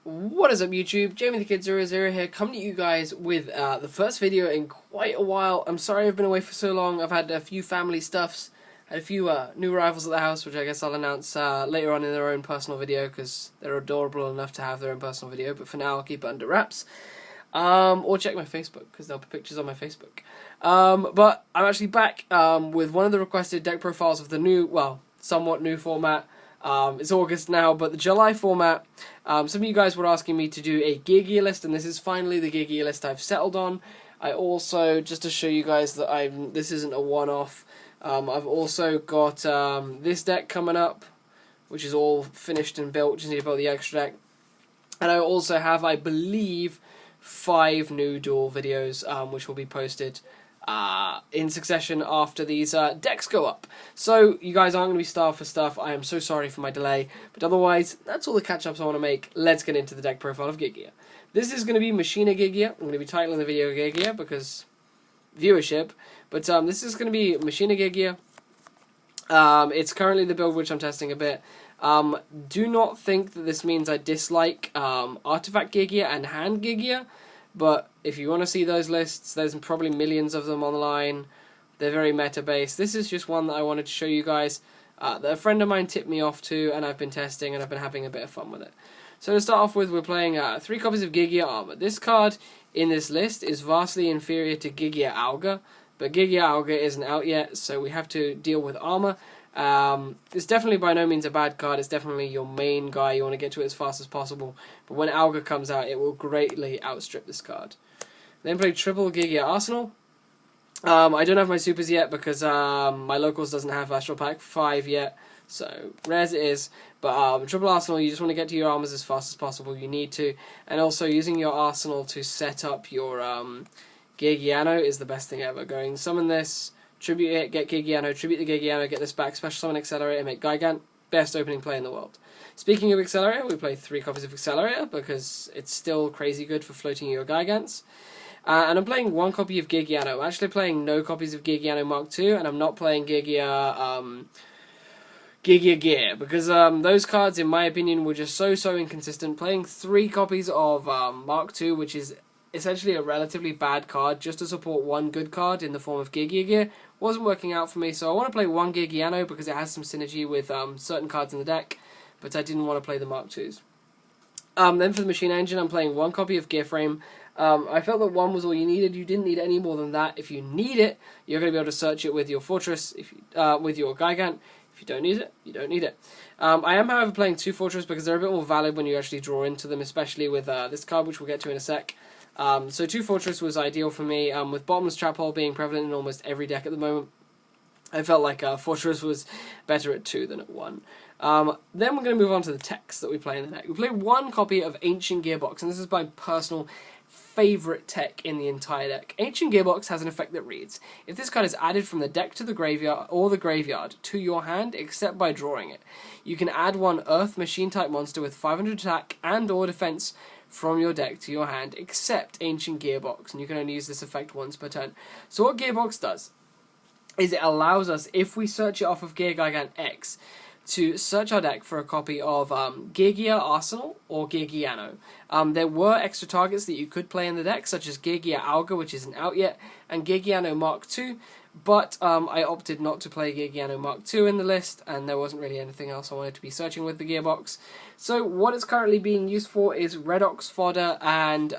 What is up YouTube, Jamie the Kid 00 here, coming to you guys with the first video in quite a while. I'm sorry I've been away for so long. I've had a few family stuffs, had a few new arrivals at the house, which I guess I'll announce later on in their own personal video, because they're adorable enough to have their own personal video, but for now I'll keep it under wraps. Or check my Facebook, because there'll be pictures on my Facebook. But I'm actually back with one of the requested deck profiles of the new, well, somewhat new format. It's August now, but the July format, some of you guys were asking me to do a Geargia list, and this is finally the Geargia list I've settled on. I also, just to show you guys that this isn't a one-off, I've also got this deck coming up, which is all finished and built, just need to build the extra deck. And I also have, I believe, 5 new duel videos, which will be posted in succession after these decks go up. So you guys aren't going to be starved for stuff. I am so sorry for my delay, but otherwise that's all the catch-ups I want to make. Let's get into the deck profile of Geargia. This is going to be Machina Geargia. I'm going to be titling the video Geargia because viewership, but this is going to be Machina Geargia. It's currently the build which I'm testing a bit. Do not think that this means I dislike Artifact Geargia and Hand Geargia, but if you want to see those lists, there's probably millions of them online. They're very meta-based. This is just one that I wanted to show you guys, that a friend of mine tipped me off to, and I've been testing, and I've been having a bit of fun with it. So to start off with, we're playing 3 copies of Geargiarmor. This card in this list is vastly inferior to Geargiauga, but Geargiauga isn't out yet, so we have to deal with armor. It's definitely by no means a bad card. It's definitely your main guy. You want to get to it as fast as possible. But when Auga comes out, it will greatly outstrip this card. Then play triple Geargiarsenal. I don't have my supers yet because my locals doesn't have Astral Pack 5 yet. So, rare as it is. But triple Arsenal, you just want to get to your armors as fast as possible. You need to. And also, using your arsenal to set up your Geargiano is the best thing ever. Going, summon this, tribute it, get Geargiano, tribute the Geargiano, get this back, special summon Accelerator, make Gigant. Best opening play in the world. Speaking of Accelerator, we play 3 copies of Accelerator because it's still crazy good for floating your Gigants. And I'm playing 1 copy of Geargiano. I'm actually playing no copies of Geargiano Mark II, and I'm not playing Gear Gear, because those cards, in my opinion, were just so inconsistent. Playing 3 copies of Mark II, which is essentially a relatively bad card, just to support 1 good card in the form of Gear, wasn't working out for me, so I want to play 1 Geargiano because it has some synergy with certain cards in the deck, but I didn't want to play the Mark IIs. Then for the Machine Engine, I'm playing 1 copy of Gearframe. I felt that 1 was all you needed. You didn't need any more than that. If you need it, you're going to be able to search it with your Fortress, with your Gigant. If you don't need it, you don't need it. I am, however, playing 2 Fortress because they're a bit more valid when you actually draw into them, especially with this card, which we'll get to in a sec. So 2 Fortress was ideal for me, with Bottomless Trap Hole being prevalent in almost every deck at the moment. I felt like Fortress was better at 2 than at 1. Then we're going to move on to the text that we play in the deck. We play 1 copy of Ancient Gearbox, and this is my personal favourite tech in the entire deck. Ancient Gearbox has an effect that reads, if this card is added from the deck to the graveyard, or the graveyard, to your hand, except by drawing it, you can add 1 Earth Machine-type monster with 500 attack and or defense from your deck to your hand, except Ancient Gearbox, and you can only use this effect once per turn. So what Gearbox does is it allows us, if we search it off of Gear Gigant X, to search our deck for a copy of Geargiarsenal or Geargiano. There were extra targets that you could play in the deck, such as Geargiauga, which isn't out yet, and Geargiano Mark II, but I opted not to play Geargiano Mark II in the list, and there wasn't really anything else I wanted to be searching with the Gearbox. So what it's currently being used for is Redox fodder and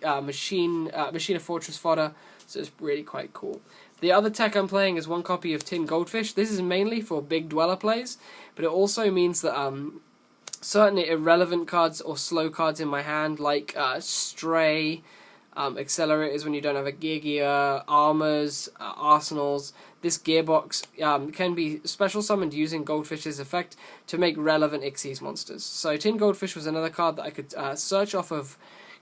Machina Fortress fodder, so it's really quite cool. The other tech I'm playing is 1 copy of Tin Goldfish. This is mainly for big dweller plays, but it also means that certain irrelevant cards or slow cards in my hand, like Stray, Accelerators when you don't have a Geargia, Armors, Arsenals, this Gearbox can be special summoned using Goldfish's effect to make relevant Xyz monsters. So Tin Goldfish was another card that I could search off of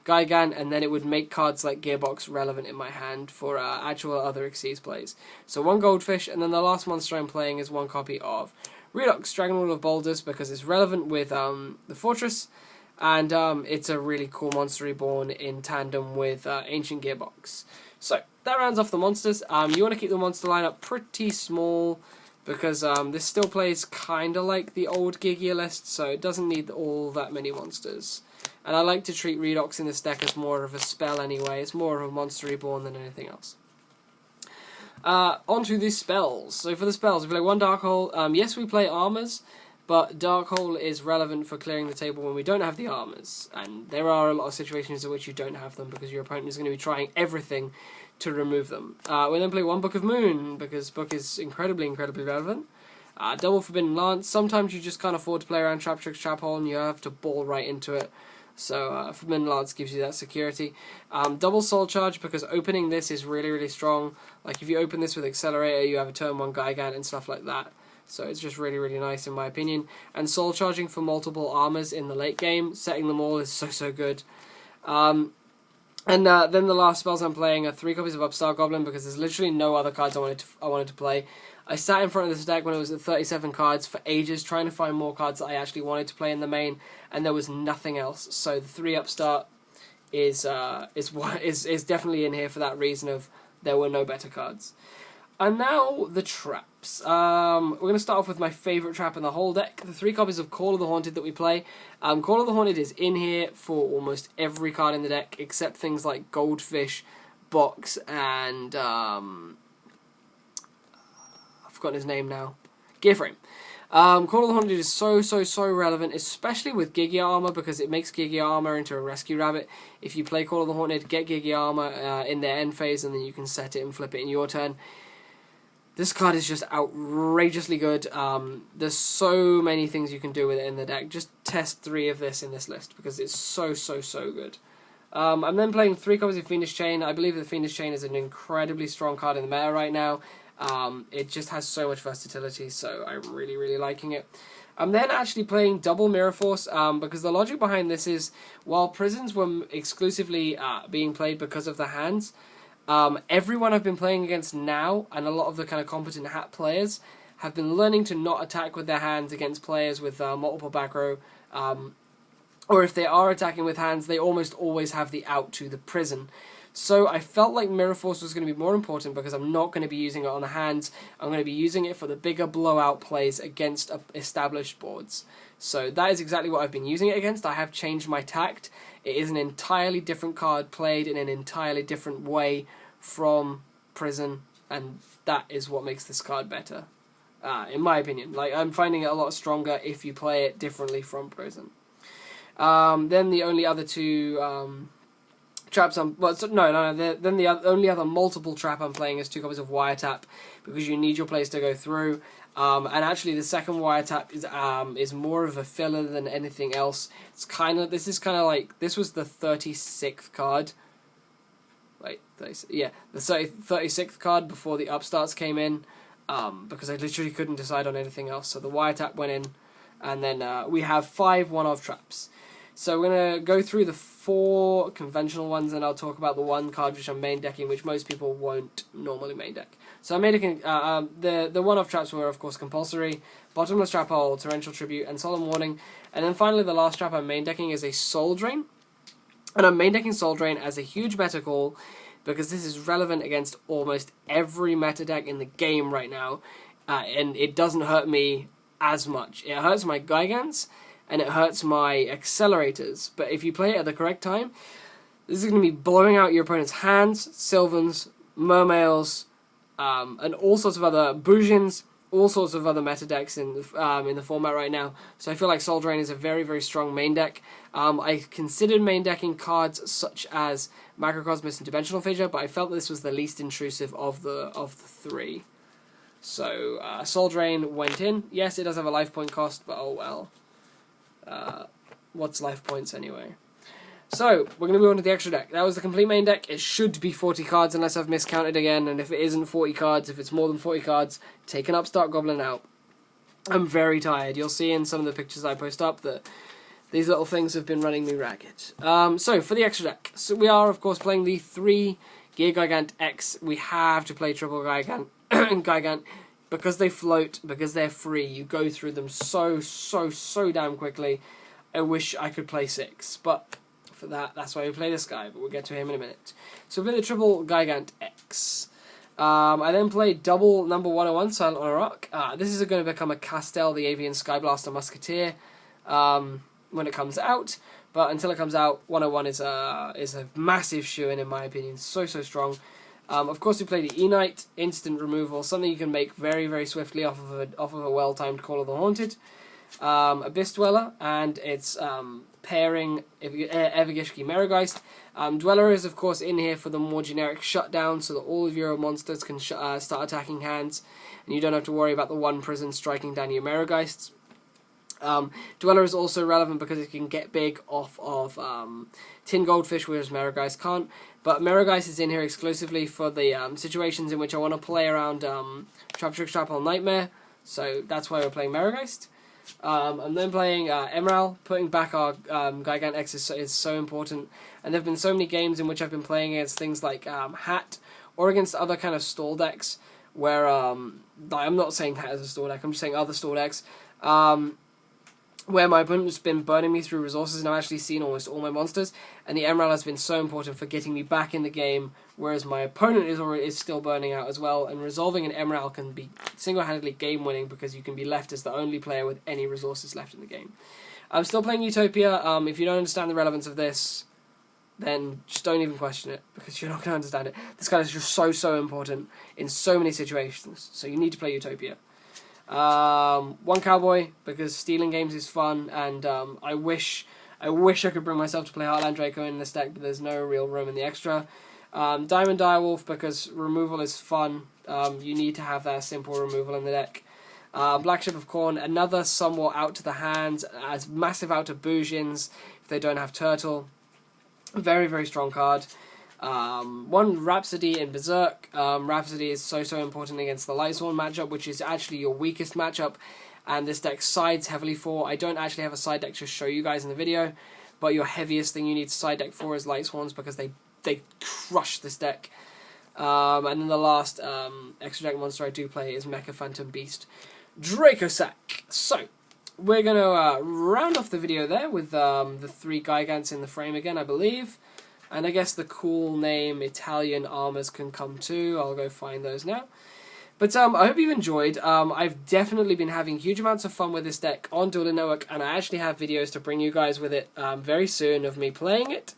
Gigant, and then it would make cards like Gearbox relevant in my hand for actual other Xyz plays. So 1 Goldfish, and then the last monster I'm playing is 1 copy of Redox, Dragon of Boulders, because it's relevant with the Fortress, and it's a really cool monster reborn in tandem with Ancient Gearbox. So that rounds off the monsters. You want to keep the monster lineup pretty small, because this still plays kind of like the old Geargia list, so it doesn't need all that many monsters. And I like to treat Redox in this deck as more of a spell anyway. It's more of a monster reborn than anything else. Onto the spells. So for the spells, we play one Dark Hole. Yes, we play armors, but Dark Hole is relevant for clearing the table when we don't have the armors. And there are a lot of situations in which you don't have them because your opponent is going to be trying everything to remove them. We then play one Book of Moon, because Book is incredibly relevant. Double Forbidden Lance. Sometimes you just can't afford to play around Trap Tricks, Trap Hole, and you have to ball right into it. So Forbidden Lance gives you that security. Double Soul Charge, because opening this is really strong. Like if you open this with Accelerator, you have a turn 1 Gigant and stuff like that. So it's just really nice in my opinion. And Soul Charging for multiple armors in the late game, setting them all is so good. Then the last spells I'm playing are 3 copies of Upstart Goblin, because there's literally no other cards I wanted to play. I sat in front of this deck when it was at 37 cards for ages, trying to find more cards that I actually wanted to play in the main, and there was nothing else. So the 3 Upstart is definitely in here for that reason of there were no better cards. And now the traps. We're going to start off with my favourite trap in the whole deck, the 3 copies of Call of the Haunted that we play. Call of the Haunted is in here for almost every card in the deck, except things like Goldfish, Box, and I've forgotten his name now. Gearframe. Call of the Haunted is so relevant, especially with Geargiarmor, because it makes Geargiarmor into a rescue rabbit. If you play Call of the Haunted, get Geargiarmor in their end phase, and then you can set it and flip it in your turn. This card is just outrageously good. There's so many things you can do with it in the deck. Just test 3 of this in this list, because it's so good. I'm then playing 3 copies of Fiendish Chain. I believe the Fiendish Chain is an incredibly strong card in the meta right now. It just has so much versatility, so I'm really liking it. I'm then actually playing double Mirror Force, because the logic behind this is, while prisons were exclusively being played because of the hands, everyone I've been playing against now, and a lot of the kind of competent hat players, have been learning to not attack with their hands against players with multiple back row, or if they are attacking with hands, they almost always have the out to the prison. So I felt like Mirror Force was going to be more important, because I'm not going to be using it on the hands. I'm going to be using it for the bigger blowout plays against established boards. So that is exactly what I've been using it against. I have changed my tact. It is an entirely different card played in an entirely different way from Prison, and that is what makes this card better, in my opinion. Like, I'm finding it a lot stronger if you play it differently from Prison. Then the only other 2 traps then the only other multiple trap I'm playing is 2 copies of Wiretap, because you need your plays to go through. And actually, the second Wiretap is more of a filler than anything else. This was the 36th card. Wait, the 36th card before the Upstarts came in, because I literally couldn't decide on anything else. So the Wiretap went in, and then we have 5 one-off traps. So we're going to go through the 4 conventional ones, and I'll talk about the 1 card which I'm main decking, which most people won't normally main deck. So I'm main decking, the one-off traps were, of course, Compulsory, Bottomless Trap Hole, Torrential Tribute, and Solemn Warning. And then finally, the last trap I'm main decking is a Soul Drain. And I'm main decking Soul Drain as a huge meta call, because this is relevant against almost every meta deck in the game right now, and it doesn't hurt me as much. It hurts my Gigants, and it hurts my Accelerators, but if you play it at the correct time, this is going to be blowing out your opponent's hands, Sylvans, Mermails, and all sorts of other Boujins, all sorts of other meta decks in the format right now. So I feel like Soul Drain is a very strong main deck. I considered main decking cards such as Macrocosmos and Dimensional Fissure, but I felt this was the least intrusive of the 3. So Soul Drain went in. Yes, it does have a life point cost, but oh well. What's life points anyway? So, we're going to move on to the extra deck. That was the complete main deck. It should be 40 cards unless I've miscounted again, and if it isn't 40 cards, if it's more than 40 cards, take an Upstart Goblin out. I'm very tired. You'll see in some of the pictures I post up that these little things have been running me ragged. So, for the extra deck, so we are, of course, playing the 3 Gear Gigant X. We have to play triple Gigant, because they float, because they're free. You go through them so damn quickly. I wish I could play 6, but for that's why we play this guy, but we'll get to him in a minute. So we play the triple Gigant X. I then played double number 101, Silent on a Rock. This is going to become a Castel, the Avian Skyblaster Musketeer, when it comes out. But until it comes out, 101 is a massive shoe-in, in my opinion. So strong. Of course, we played the E-Knight, instant removal, something you can make very, very swiftly off of a well-timed Call of the Haunted. Abyss Dweller, and its pairing Evagishki Merrigeist. Dweller is, of course, in here for the more generic shutdown, so that all of your monsters can start attacking hands, and you don't have to worry about the one prison striking down your Merrigeists. Dweller is also relevant because it can get big off of Tin Goldfish, whereas Merrigeist can't. But Merrigeist is in here exclusively for the situations in which I want to play around Trap Trick Trap on Nightmare, so that's why we're playing Merrigeist. I'm then playing Emerald. Putting back our Gigant X is so important, and there have been so many games in which I've been playing against things like Hat, or against other kind of stall decks, where I'm not saying Hat as a stall deck, I'm just saying other stall decks, where my opponent's been burning me through resources and I've actually seen almost all my monsters, and the Emerald has been so important for getting me back in the game, whereas my opponent is still burning out as well, and resolving an Emerald can be single-handedly game-winning because you can be left as the only player with any resources left in the game. I'm still playing Utopia. If you don't understand the relevance of this, then just don't even question it, because you're not going to understand it. This card is just so important in so many situations, so you need to play Utopia. One Cowboy, because stealing games is fun, and I wish I could bring myself to play Heartland Draco in this deck, but there's no real room in the extra. Diamond Direwolf, because removal is fun. You need to have that simple removal in the deck. Black Ship of Corn, another somewhat out to the hands, as massive out to Boujins if they don't have Turtle. Very strong card. One Rhapsody in Berserk. Rhapsody is so important against the Lightsworn matchup, which is actually your weakest matchup, and this deck sides heavily for. I don't actually have a side deck to show you guys in the video, but your heaviest thing you need to side deck for is Lightsworns, because they crush this deck. And then the last extra deck monster I do play is Mecha Phantom Beast Dracosack. So we're going to round off the video there with the 3 Gigants in the frame again, I believe. And I guess the cool name Italian armors can come too. I'll go find those now. But I hope you've enjoyed. I've definitely been having huge amounts of fun with this deck on Dueling Network, and I actually have videos to bring you guys with it very soon of me playing it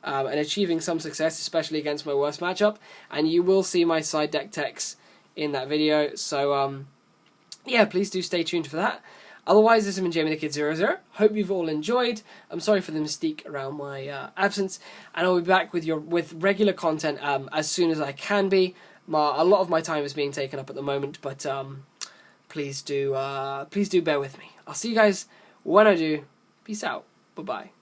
and achieving some success, especially against my worst matchup. And you will see my side deck techs in that video. So yeah, please do stay tuned for that. Otherwise, this has been Jamie the Kid 00. Hope you've all enjoyed. I'm sorry for the mystique around my absence, and I'll be back with regular content as soon as I can be. A lot of my time is being taken up at the moment, but please do bear with me. I'll see you guys when I do. Peace out. Bye bye.